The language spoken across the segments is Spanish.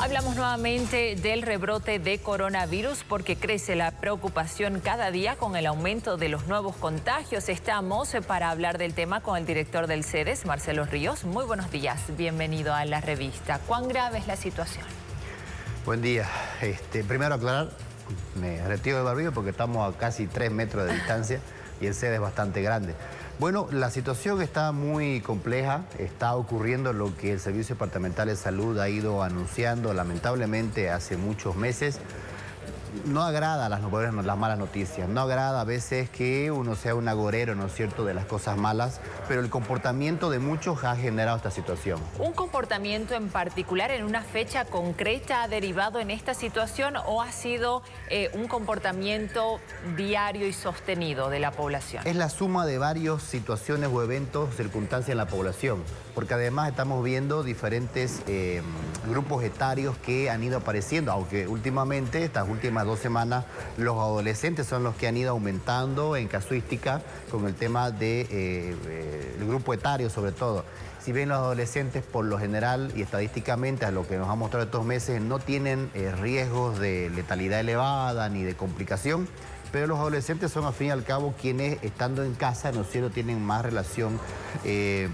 Hablamos nuevamente del rebrote de coronavirus porque crece la preocupación cada día con el aumento de los nuevos contagios. Estamos para hablar del tema con el director del CEDES, Marcelo Ríos. Muy buenos días, bienvenido a la revista. ¿Cuán grave es la situación? Buen día. Primero aclarar, me retiro del barbijo porque estamos a casi 3 metros de distancia y el CEDES es bastante grande. Bueno, la situación está muy compleja, está ocurriendo lo que el Servicio Departamental de Salud ha ido anunciando lamentablemente hace muchos meses. No agrada las malas noticias, no agrada a veces que uno sea un agorero, ¿no es cierto?, de las cosas malas, pero el comportamiento de muchos ha generado esta situación. ¿Un comportamiento en particular en una fecha concreta ha derivado en esta situación o ha sido un comportamiento diario y sostenido de la población? Es la suma de varias situaciones o eventos, circunstancias en la población, porque además estamos viendo diferentes grupos etarios que han ido apareciendo, aunque últimamente, estas últimas 2 semanas, los adolescentes son los que han ido aumentando en casuística con el tema del grupo etario sobre todo. Si bien los adolescentes por lo general y estadísticamente a lo que nos ha mostrado estos meses no tienen riesgos de letalidad elevada ni de complicación, pero los adolescentes son al fin y al cabo quienes estando en casa, ¿no es cierto?, tienen más relación,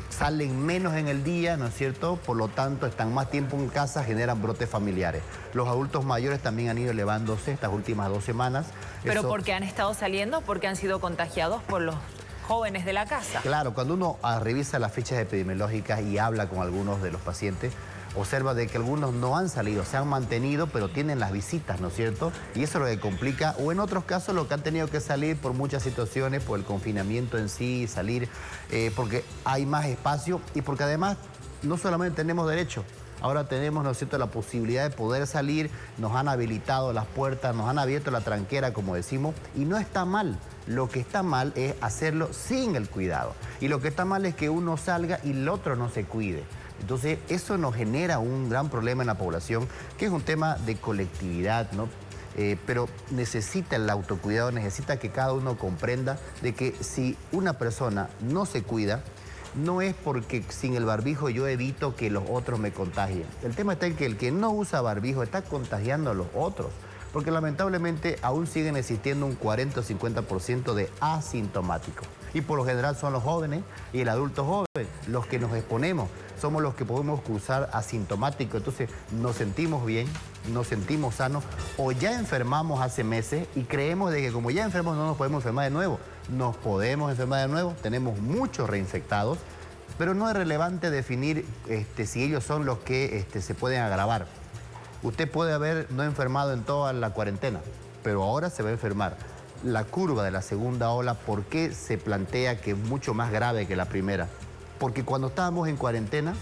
salen menos en el día, ¿no es cierto?, por lo tanto están más tiempo en casa, generan brotes familiares. Los adultos mayores también han ido elevándose estas últimas 2 semanas. ¿Pero porque han estado saliendo? ¿Porque han sido contagiados por los jóvenes de la casa? Claro, cuando uno revisa las fichas epidemiológicas y habla con algunos de los pacientes, observa de que algunos no han salido, se han mantenido, pero tienen las visitas, ¿no es cierto? Y eso es lo que complica, o en otros casos lo que han tenido que salir por muchas situaciones, por el confinamiento en sí, salir, porque hay más espacio y porque además no solamente tenemos derecho, ahora tenemos, ¿no es cierto?, la posibilidad de poder salir, nos han habilitado las puertas, nos han abierto la tranquera, como decimos, y no está mal. Lo que está mal es hacerlo sin el cuidado. Y lo que está mal es que uno salga y el otro no se cuide. Entonces, eso nos genera un gran problema en la población, que es un tema de colectividad, ¿no? Pero necesita el autocuidado, necesita que cada uno comprenda de que si una persona no se cuida, no es porque sin el barbijo yo evito que los otros me contagien. El tema está en que el que no usa barbijo está contagiando a los otros, porque lamentablemente aún siguen existiendo un 40 o 50% de asintomáticos. Y por lo general son los jóvenes y el adulto joven los que nos exponemos. Somos los que podemos cruzar asintomáticos, entonces nos sentimos bien, nos sentimos sanos o ya enfermamos hace meses y creemos de que como ya enfermamos no nos podemos enfermar de nuevo. Nos podemos enfermar de nuevo, tenemos muchos reinfectados, pero no es relevante definir si ellos son los que se pueden agravar. Usted puede haber no enfermado en toda la cuarentena, pero ahora se va a enfermar. La curva de la segunda ola, ¿por qué se plantea que es mucho más grave que la primera? Porque cuando estábamos en cuarentena,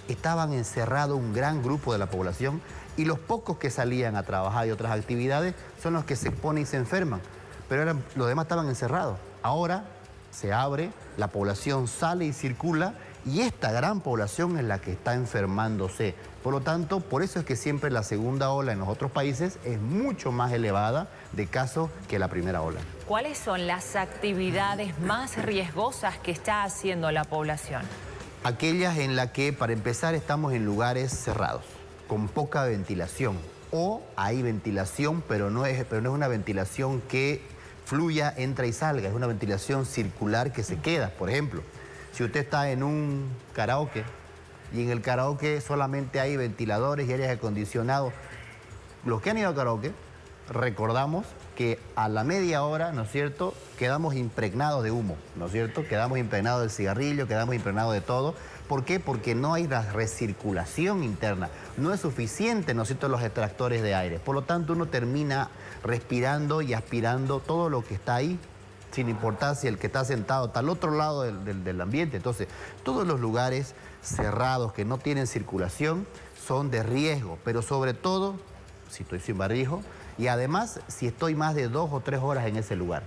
estaban encerrados un gran grupo de la población y los pocos que salían a trabajar y otras actividades son los que se exponen y se enferman. Pero los demás estaban encerrados. Ahora se abre, la población sale y circula y esta gran población es la que está enfermándose. Por lo tanto, por eso es que siempre la segunda ola en los otros países es mucho más elevada de casos que la primera ola. ¿Cuáles son las actividades más riesgosas que está haciendo la población? Aquellas en las que, para empezar, estamos en lugares cerrados, con poca ventilación. O hay ventilación, pero no es una ventilación que fluya, entra y salga. Es una ventilación circular que se queda. Por ejemplo, si usted está en un karaoke y en el karaoke solamente hay ventiladores y aires acondicionados, los que han ido al karaoke, recordamos que a la media hora, ¿no es cierto?, quedamos impregnados de humo, ¿no es cierto? Quedamos impregnados del cigarrillo, quedamos impregnados de todo. ¿Por qué? Porque no hay la recirculación interna. No es suficiente, ¿no es cierto?, los extractores de aire. Por lo tanto, uno termina respirando y aspirando todo lo que está ahí, sin importar si el que está sentado está al otro lado del ambiente. Entonces, todos los lugares cerrados que no tienen circulación son de riesgo, pero sobre todo, si estoy sin barbijo, y además si estoy más de 2 o 3 horas en ese lugar.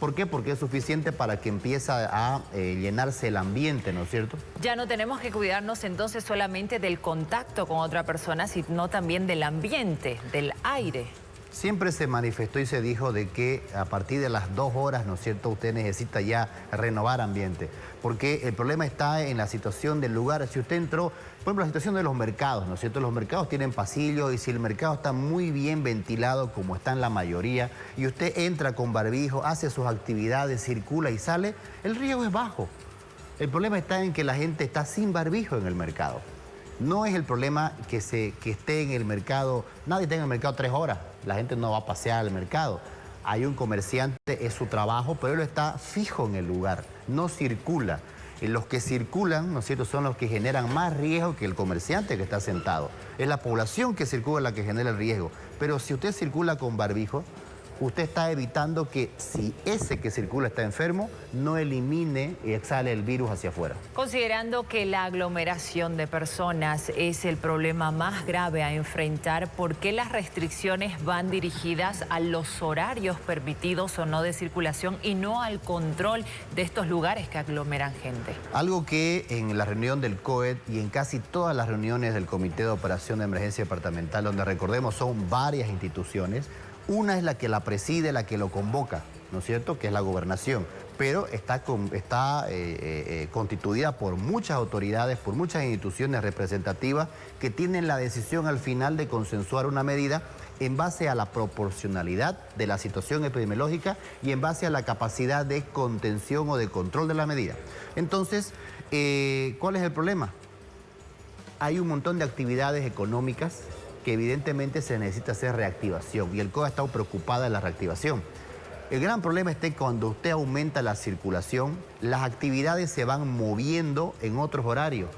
¿Por qué? Porque es suficiente para que empiece a llenarse el ambiente, ¿no es cierto? Ya no tenemos que cuidarnos entonces solamente del contacto con otra persona, sino también del ambiente, del aire. Siempre se manifestó y se dijo de que a partir de las 2 horas, ¿no es cierto?, usted necesita ya renovar ambiente. Porque el problema está en la situación del lugar. Si usted entró, por ejemplo, la situación de los mercados, ¿no es cierto? Los mercados tienen pasillos y si el mercado está muy bien ventilado, como está en la mayoría, y usted entra con barbijo, hace sus actividades, circula y sale, el riesgo es bajo. El problema está en que la gente está sin barbijo en el mercado. No es el problema que esté en el mercado, nadie está en el mercado 3 horas, la gente no va a pasear al mercado. Hay un comerciante, es su trabajo, pero él está fijo en el lugar, no circula. Y los que circulan, ¿no es cierto?, son los que generan más riesgo que el comerciante que está sentado. Es la población que circula la que genera el riesgo. Pero si usted circula con barbijo, usted está evitando que si ese que circula está enfermo, no elimine y exhale el virus hacia afuera. Considerando que la aglomeración de personas es el problema más grave a enfrentar, ¿por qué las restricciones van dirigidas a los horarios permitidos o no de circulación y no al control de estos lugares que aglomeran gente? Algo que en la reunión del COED y en casi todas las reuniones del Comité de Operación de Emergencia Departamental, donde recordemos son varias instituciones, una es la que la preside, la que lo convoca, ¿no es cierto?, que es la gobernación, pero está constituida por muchas autoridades, por muchas instituciones representativas que tienen la decisión al final de consensuar una medida en base a la proporcionalidad de la situación epidemiológica y en base a la capacidad de contención o de control de la medida. Entonces, ¿cuál es el problema? Hay un montón de actividades económicas que evidentemente se necesita hacer reactivación y el COE ha estado preocupada de la reactivación. El gran problema está que cuando usted aumenta la circulación, las actividades se van moviendo en otros horarios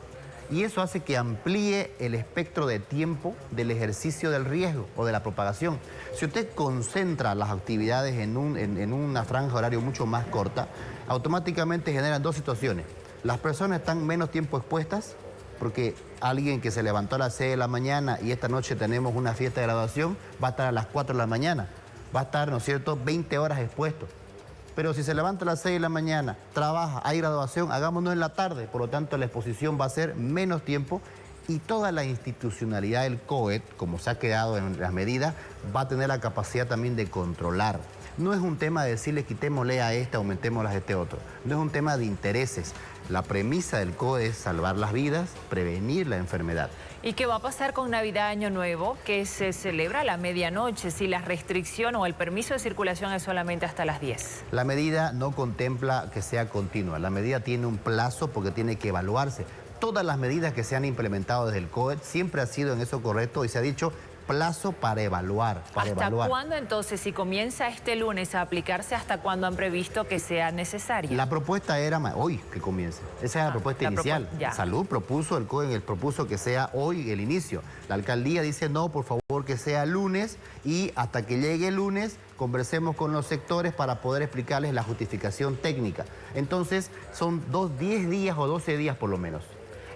y eso hace que amplíe el espectro de tiempo del ejercicio del riesgo o de la propagación. Si usted concentra las actividades en una franja horaria mucho más corta, automáticamente generan 2 situaciones. Las personas están menos tiempo expuestas, porque alguien que se levantó a las 6 de la mañana y esta noche tenemos una fiesta de graduación, va a estar a las 4 de la mañana, va a estar, ¿no es cierto?, 20 horas expuesto. Pero si se levanta a las 6 de la mañana, trabaja, hay graduación, hagámonos en la tarde, por lo tanto la exposición va a ser menos tiempo y toda la institucionalidad del COED, como se ha quedado en las medidas, va a tener la capacidad también de controlar. No es un tema de decirle quitémosle a este, aumentémosle a este otro. No es un tema de intereses. La premisa del COE es salvar las vidas, prevenir la enfermedad. ¿Y qué va a pasar con Navidad, Año Nuevo, que se celebra a la medianoche, si la restricción o el permiso de circulación es solamente hasta las 10? La medida no contempla que sea continua. La medida tiene un plazo porque tiene que evaluarse. Todas las medidas que se han implementado desde el COE siempre ha sido en eso correcto y se ha dicho plazo para evaluar. ¿Hasta cuándo entonces, si comienza este lunes a aplicarse, hasta cuándo han previsto que sea necesaria? La propuesta era hoy que comience. Esa es la propuesta inicial. Salud propuso, el COE propuso que sea hoy el inicio. La alcaldía dice no, por favor que sea lunes y hasta que llegue el lunes conversemos con los sectores para poder explicarles la justificación técnica. Entonces son 10 días o 12 días por lo menos.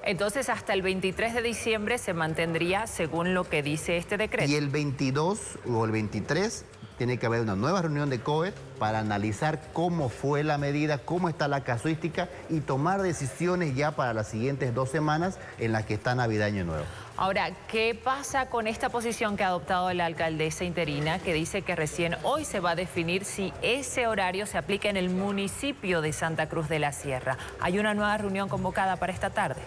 Entonces, hasta el 23 de diciembre se mantendría según lo que dice este decreto. Y el 22 o el 23 tiene que haber una nueva reunión de COE para analizar cómo fue la medida, cómo está la casuística y tomar decisiones ya para las siguientes 2 semanas en las que está Navidad Año Nuevo. Ahora, ¿qué pasa con esta posición que ha adoptado la alcaldesa interina, que dice que recién hoy se va a definir si ese horario se aplica en el municipio de Santa Cruz de la Sierra? ¿Hay una nueva reunión convocada para esta tarde?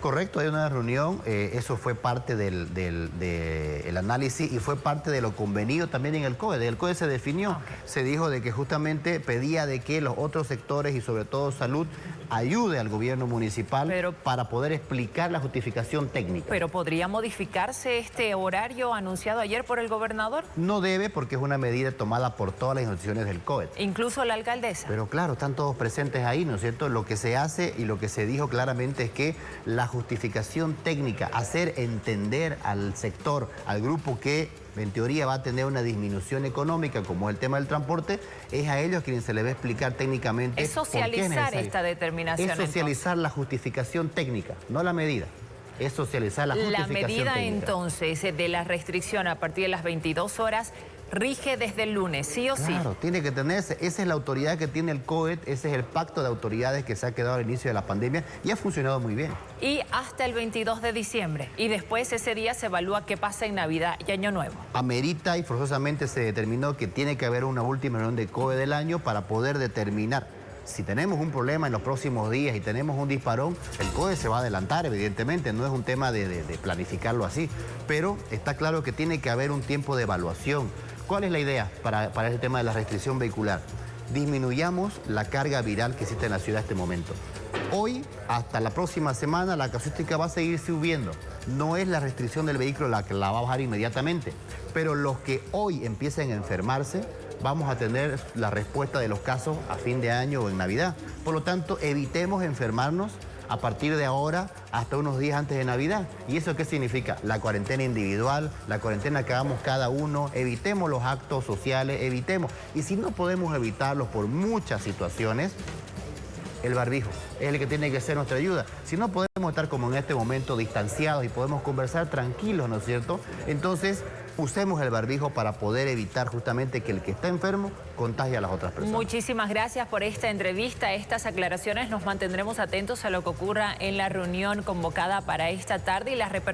Correcto, hay una reunión, eso fue parte del análisis y fue parte de lo convenido también en el COE. El COE se definió, se dijo de que justamente pedía de que los otros sectores y sobre todo salud ayude al gobierno municipal para poder explicar la justificación técnica. ¿Pero podría modificarse este horario anunciado ayer por el gobernador? No debe porque es una medida tomada por todas las instituciones del COE. Incluso la alcaldesa. Pero claro, están todos presentes ahí, ¿no es cierto? Lo que se hace y lo que se dijo claramente es que la justificación técnica, hacer entender al sector, al grupo que en teoría va a tener una disminución económica, como el tema del transporte, es a ellos a quienes se les va a explicar técnicamente. Es socializar esta determinación. Es socializar la justificación técnica, no la medida. Es socializar la justificación técnica. La medida entonces de la restricción a partir de las 22 horas rige desde el lunes, sí o sí. Claro, tiene que tenerse. Esa es la autoridad que tiene el COET, ese es el pacto de autoridades que se ha quedado al inicio de la pandemia y ha funcionado muy bien. Y hasta el 22 de diciembre. Y después ese día se evalúa qué pasa en Navidad y Año Nuevo. Amerita y forzosamente se determinó que tiene que haber una última reunión de COE del año para poder determinar si tenemos un problema en los próximos días y tenemos un disparón. El COE se va a adelantar, evidentemente, no es un tema de planificarlo así, pero está claro que tiene que haber un tiempo de evaluación. ¿Cuál es la idea para ese tema de la restricción vehicular? Disminuyamos la carga viral que existe en la ciudad en este momento. Hoy, hasta la próxima semana, la casuística va a seguir subiendo. No es la restricción del vehículo la que la va a bajar inmediatamente, pero los que hoy empiecen a enfermarse, vamos a tener la respuesta de los casos a fin de año o en Navidad. Por lo tanto, evitemos enfermarnos a partir de ahora hasta unos días antes de Navidad. ¿Y eso qué significa? La cuarentena individual, la cuarentena que hagamos cada uno, evitemos los actos sociales, evitemos. Y si no podemos evitarlos por muchas situaciones, el barbijo es el que tiene que ser nuestra ayuda. Si no podemos estar como en este momento distanciados y podemos conversar tranquilos, ¿no es cierto? Entonces, usemos el barbijo para poder evitar justamente que el que está enfermo contagie a las otras personas. Muchísimas gracias por esta entrevista, estas aclaraciones. Nos mantendremos atentos a lo que ocurra en la reunión convocada para esta tarde y las repercusiones.